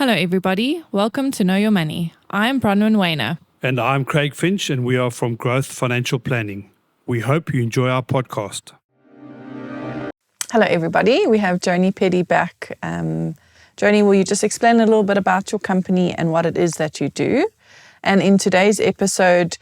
Hello everybody, welcome to Know Your Money. I'm Bronwyn Weiner. And I'm Craig Finch, and we are from Growth Financial Planning. We hope you enjoy our podcast. Hello everybody, we have Joni Peddie back. Joni, will you just explain a little bit about your company and what it is that you do? And in today's episode,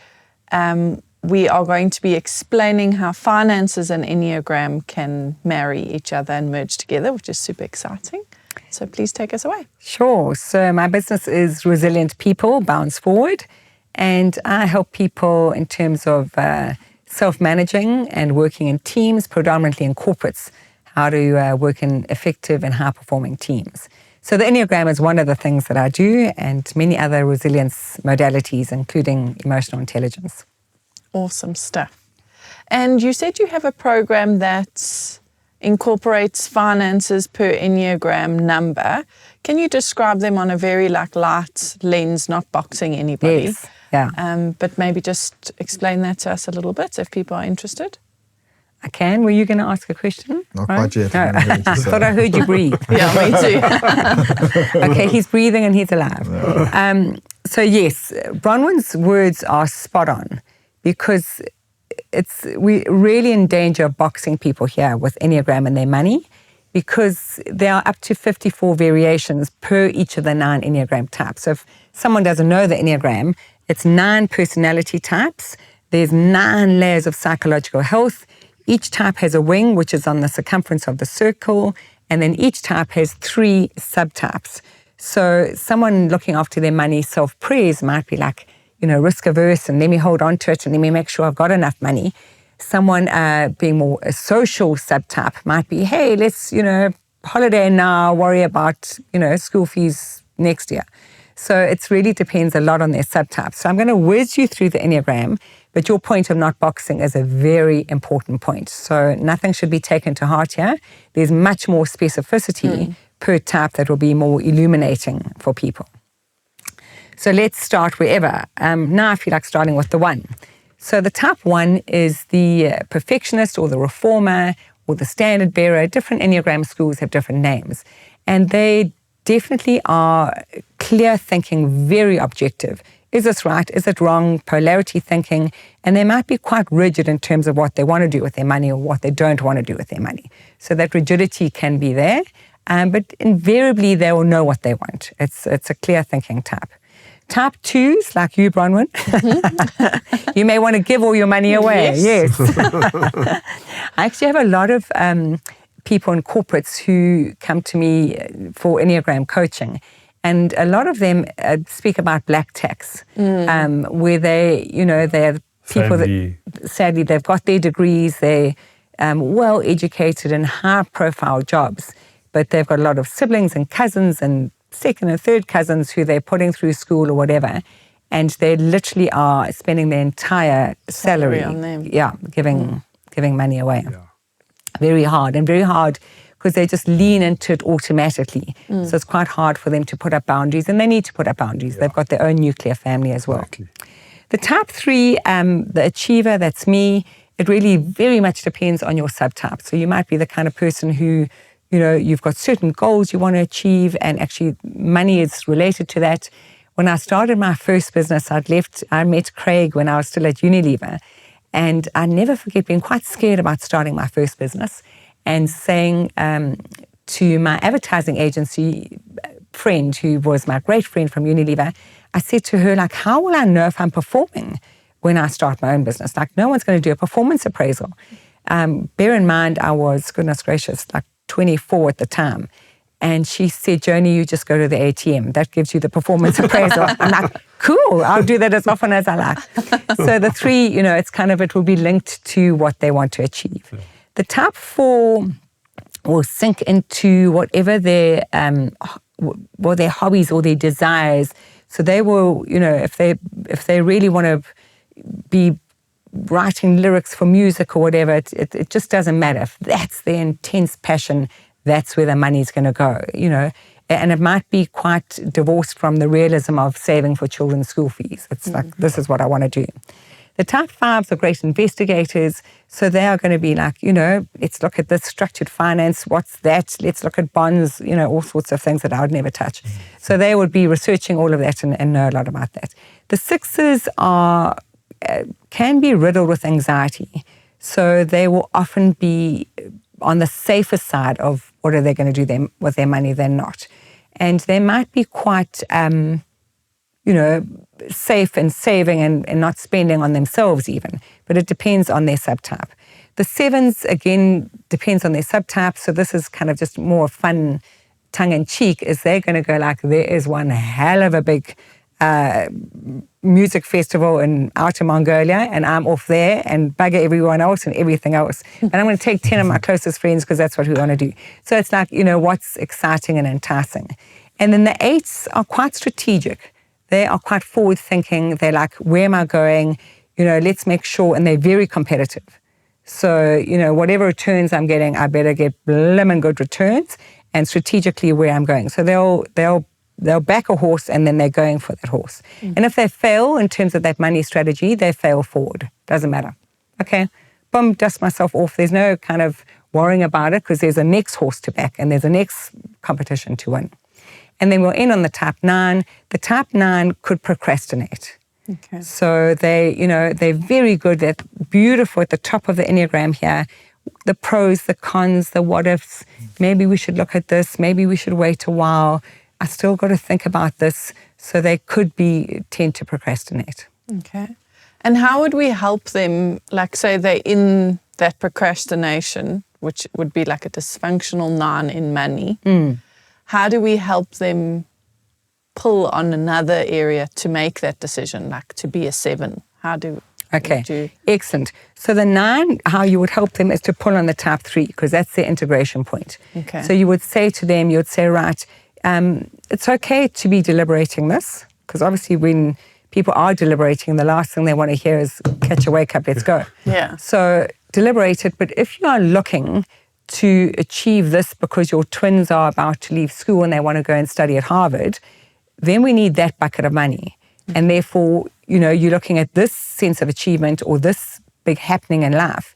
we are going to be explaining how finances and Enneagram can marry each other and merge together, which is super exciting. So please take us away. Sure. So my business is Resilient People, Bounce Forward, and I help people in terms of self-managing and working in teams, predominantly in corporates, how to work in effective and high-performing teams. So the Enneagram is one of the things that I do, and many other resilience modalities, including emotional intelligence. Awesome stuff. And you said you have a program that incorporates finances per Enneagram number. Can you describe them on a very light lens, not boxing anybody? Yes, yeah. But maybe just explain that to us a little bit if people are interested. I can. Were you going to ask a question? Not quite yet. No. I thought I heard you breathe. Yeah, me too. Okay, he's breathing and he's alive. So yes, Bronwyn's words are spot on, because we're really in danger of boxing people here with Enneagram and their money, because there are up to 54 variations per each of the 9 Enneagram types. So if someone doesn't know the Enneagram, it's 9 personality types. There's 9 layers of psychological health. Each type has a wing, which is on the circumference of the circle, and then each type has 3 subtypes. So someone looking after their money self-praise might be like, risk averse, and let me hold on to it and let me make sure I've got enough money. Someone being more a social subtype might be, hey, let's, holiday now, worry about, school fees next year. So it really depends a lot on their subtypes. So I'm going to whiz you through the Enneagram, but your point of not boxing is a very important point. So nothing should be taken to heart here. There's much more specificity per type that will be more illuminating for people. So let's start wherever. Now I feel like starting with the 1. So the type 1 is the perfectionist or the reformer or the standard bearer. Different Enneagram schools have different names. And they definitely are clear thinking, very objective. Is this right? Is it wrong? Polarity thinking. And they might be quite rigid in terms of what they want to do with their money or what they don't want to do with their money. So that rigidity can be there. But invariably, they will know what they want. It's a clear thinking type. Type 2s, like you, Bronwyn, you may want to give all your money away. Yes. I actually have a lot of people in corporates who come to me for Enneagram coaching. And a lot of them speak about black tax, where they're people that, sadly, they've got their degrees, they're well-educated in high-profile jobs, but they've got a lot of siblings and cousins and second and third cousins who they're putting through school or whatever, and they literally are spending their entire salary on them. Giving money away. Yeah. Very hard because they just lean into it automatically. So it's quite hard for them to put up boundaries, and they need to put up boundaries. Yeah. They've got their own nuclear family as well. Exactly. The type 3, the achiever, that's me. It really very much depends on your subtype. So you might be the kind of person who, you've got certain goals you want to achieve, and actually money is related to that. When I started my first business, I met Craig when I was still at Unilever, and I never forget being quite scared about starting my first business and saying to my advertising agency friend, who was my great friend from Unilever, I said to her, how will I know if I'm performing when I start my own business? No one's going to do a performance appraisal. Bear in mind, I was, goodness gracious, 24 at the time. And she said, Joni, you just go to the ATM. That gives you the performance appraisal. I'm like, cool, I'll do that as often as I like. So the 3, it will be linked to what they want to achieve. Yeah. The type 4 will sink into whatever their hobbies or their desires. So they will, if they really want to be writing lyrics for music or whatever, it just doesn't matter. If that's their intense passion, that's where the money's going to go, And it might be quite divorced from the realism of saving for children's school fees. It's like, this is what I want to do. The type 5s are great investigators. So they are going to be like, let's look at this structured finance. What's that? Let's look at bonds, all sorts of things that I would never touch. So they would be researching all of that and know a lot about that. The 6s can be riddled with anxiety. So they will often be on the safer side of what are they going to do with their money than not. And they might be quite, safe and saving and not spending on themselves even. But it depends on their subtype. The 7s, again, depends on their subtype. So this is kind of just more fun, tongue-in-cheek, is they're going to go like, there is one hell of a big music festival out in Mongolia, and I'm off there and bugger everyone else and everything else. And I'm going to take 10 of my closest friends because that's what we want to do. So it's like, what's exciting and enticing. And then the 8s are quite strategic. They are quite forward-thinking. They're like, where am I going? Let's make sure, and they're very competitive. So, whatever returns I'm getting, I better get blimmin' good returns and strategically where I'm going. So they'll back a horse and then they're going for that horse. And if they fail in terms of that money strategy, they fail forward. Doesn't matter. Okay, boom, dust myself off. There's no kind of worrying about it because there's a next horse to back and there's a next competition to win. And then we'll end on the type 9. The type 9 could procrastinate. Okay. So they're very good. They're beautiful at the top of the Enneagram here. The pros, the cons, the what ifs. Maybe we should look at this. Maybe we should wait a while. I still got to think about this. So they could tend to procrastinate. Okay. And how would we help them, like say they're in that procrastination, which would be like a dysfunctional 9 in money. How do we help them pull on another area to make that decision, like to be a 7? Okay, excellent. So the 9, how you would help them is to pull on the type 3 because that's their integration point. Okay. So you would say to them, right, it's okay to be deliberating this because obviously when people are deliberating, the last thing they want to hear is catch a wake up, let's go. Yeah. So deliberate it, but if you are looking to achieve this because your twins are about to leave school and they want to go and study at Harvard, then we need that bucket of money. And therefore, you're looking at this sense of achievement or this big happening in life.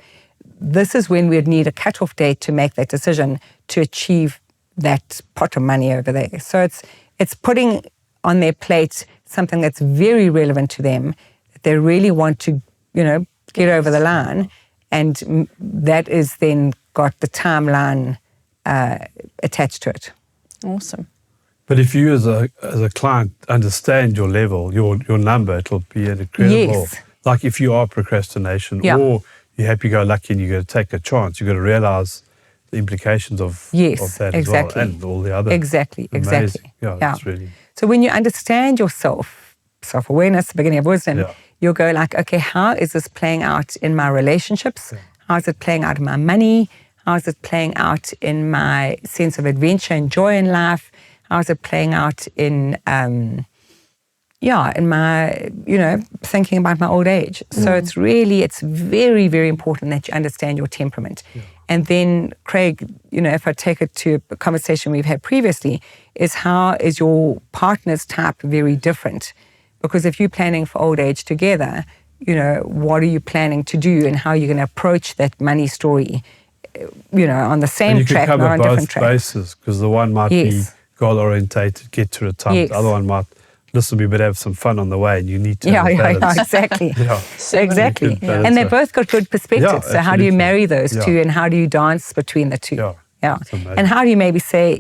This is when we'd need a cutoff date to make that decision to achieve that pot of money over there. So it's putting on their plate something that's very relevant to them, that they really want to, get over the line. And that is then got the timeline attached to it. Awesome. But if you as a client understand your level, your number, it'll be an incredible. Yes. Like if you are procrastination or you're happy-go-lucky and you're going to take a chance, you've got to realise the implications of that exactly. as well, and all the other. Exactly. Yeah, that's really. So when you understand yourself, self-awareness, the beginning of wisdom, you'll go like, okay, how is this playing out in my relationships? Yeah. How is it playing out in my money? How is it playing out in my sense of adventure and joy in life? How is it playing out in my, thinking about my old age? So it's very, very important that you understand your temperament. Yeah. And then, Craig, if I take it to a conversation we've had previously, is how is your partner's type very different? Because if you're planning for old age together, what are you planning to do and how are you going to approach that money story, on the same track, not on different track? You can cover both bases because the one might be goal-orientated, get to retirement. Yes. The other one might, listen, we better have some fun on the way and you need to exactly. Exactly. And they both got good perspectives. So how do you marry those two and how do you dance between the two? And how do you maybe say,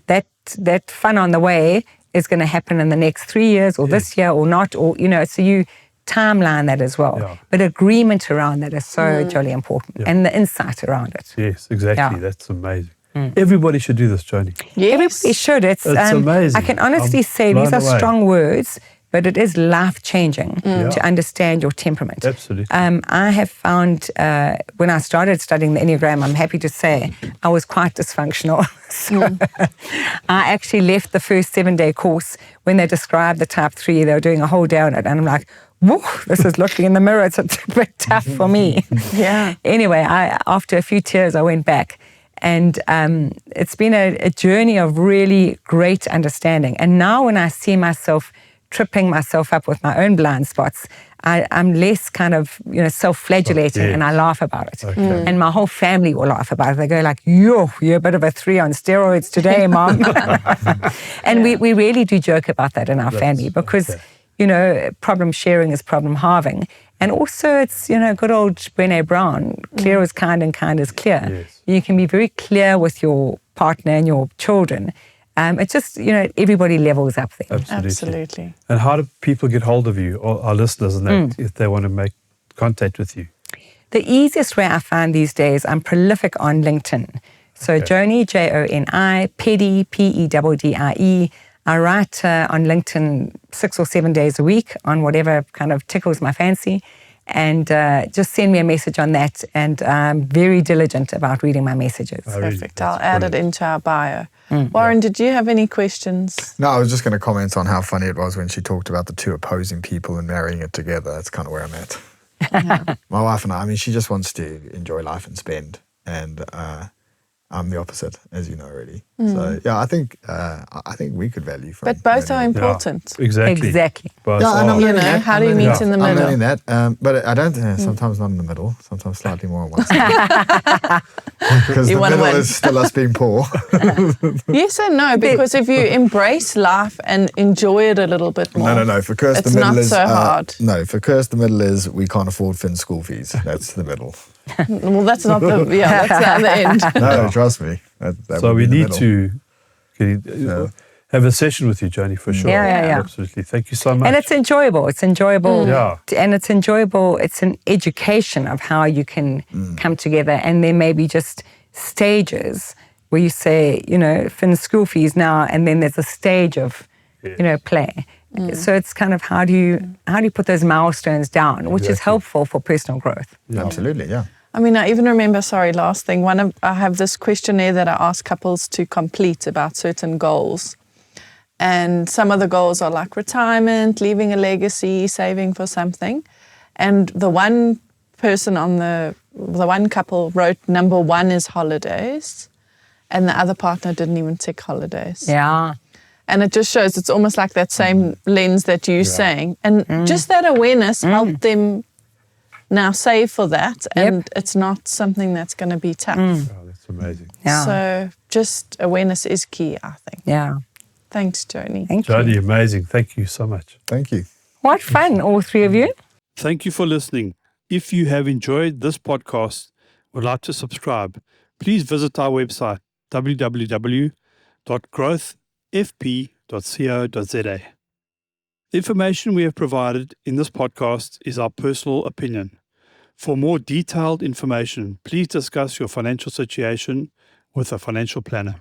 that fun on the way is going to happen in the next 3 years or this year or not, or, so you timeline that as well. Yeah. But agreement around that is so jolly important and the insight around it. Yes, exactly. Yeah. That's amazing. Everybody should do this, Joni. Yes. Everybody should. It's amazing. I can honestly say these are strong words, but it is life-changing to understand your temperament. Absolutely. I have found when I started studying the Enneagram, I'm happy to say, I was quite dysfunctional. So I actually left the first 7-day course when they described the type 3. They were doing a whole day on it. And I'm like, whoa, this is looking in the mirror. It's a bit tough for me. Yeah. Anyway, after a few tears, I went back. And it's been a journey of really great understanding. And now when I see myself tripping myself up with my own blind spots, I'm less kind of, self-flagellating, and I laugh about it. Okay. And my whole family will laugh about it. They go like, you're a bit of a 3 on steroids today, Mom. And we really do joke about that in our family because, problem sharing is problem halving. And also it's, good old Brené Brown, clear is kind and kind is clear. Yes. You can be very clear with your partner and your children. It's just, everybody levels up there. Absolutely. And how do people get hold of you, or our listeners, and that, if they want to make contact with you? The easiest way I find these days, I'm prolific on LinkedIn. So Joni, Joni, Peddie, Peddie. I write on LinkedIn 6 or 7 days a week on whatever kind of tickles my fancy. And just send me a message on that. And I'm very diligent about reading my messages. Perfect. I'll add it into our bio. Warren, did you have any questions? No, I was just going to comment on how funny it was when she talked about the two opposing people and marrying it together. That's kind of where I'm at. My wife and I she just wants to enjoy life and spend. And I'm the opposite, as you know already. So yeah, I think we could value from. But both are important. Yeah, exactly. Both and I'm learning that. How do you meet in the middle? I'm learning that, but I don't. Sometimes not in the middle. Sometimes slightly more on one side. Because the middle is still us being poor. Yes and no, because if you embrace life and enjoy it a little bit more. No. For Kirst, it's the middle not is so hard. No, for Kirst, the middle is we can't afford Finn's school fees. That's the middle. Well, that's not the that's the other end. No, trust me. That so we need to have a session with you, Joni, for sure. Yeah. Absolutely. Thank you so much. And it's enjoyable. It's enjoyable. And it's enjoyable. It's an education of how you can come together. And there may be just stages where you say, Finn's school fees now, and then there's a stage of, play. So it's kind of how do you put those milestones down, which is helpful for personal growth. Yeah. Absolutely, yeah. I mean, I even remember, last thing, I have this questionnaire that I ask couples to complete about certain goals. And some of the goals are like retirement, leaving a legacy, saving for something. And the one person the one couple wrote number 1 is holidays. And the other partner didn't even tick holidays. Yeah. And it just shows it's almost like that same lens that you're saying. And just that awareness helped them now save for that. And it's not something that's going to be tough. Oh, that's amazing. Yeah. So just awareness is key, I think. Yeah. Thanks, Joni. Thank you. Joni, amazing. Thank you so much. Thank you. What fun, all 3 of you. Thank you for listening. If you have enjoyed this podcast, would like to subscribe, please visit our website, www.growthfp.co.za. The information we have provided in this podcast is our personal opinion. For more detailed information, please discuss your financial situation with a financial planner.